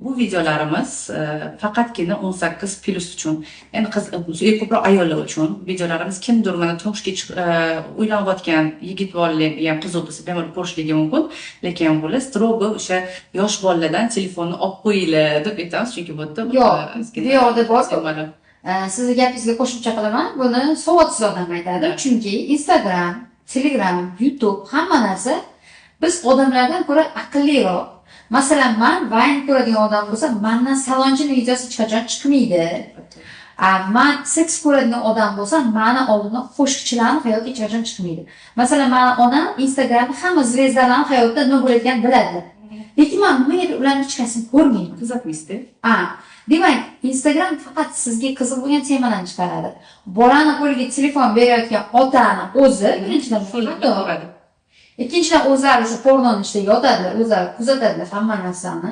Bu videolarimiz faqatgina 18+ uchun. Ya'ni ko'proq ayollar uchun videolarimiz kimdir mana turmushga uylanayotgan yigit bolalarga ham qiziq bo'lsa, bemalol ko'rishligi mumkin. Lekin bu strogo o'sha yosh bolalardan telefonni olib qo'yinglar deb aytamiz, chunki bu yerda yo'q, bor. Sizni gapingizga qo'shimcha qilaman. Buni savodsiz odam aytadi. Chunki Instagram, Telegram, YouTube hamma narsa biz odamlardan ko'ra aqlliroq. Masalan, men Vine ko'radigan odam bo'lsa, mendan salonchining videosi hech qachon chiqmaydi. Men seks ko'radigan odam bo'lsa, meni oldimdan qo'shiqchilarning hayoti hech qachon chiqmaydi. Masalan, meni onam Instagramda hamma zvezdalarning hayotida nima bo'layotganini biladi. Lekin men nimaga ularning hech qaysini ko'rmayman. Qiziqmaysizda? Demak, Instagram faqat sizga qiziq bo'lgan temalarni chiqaradi. Bolani qo'liga telefon berayotgan otani o'zi birinchidan xato. Ikkinchidan o'zlari shu pornoni ichida yotadilar, o'zlari kuzatadilar hamma narsani.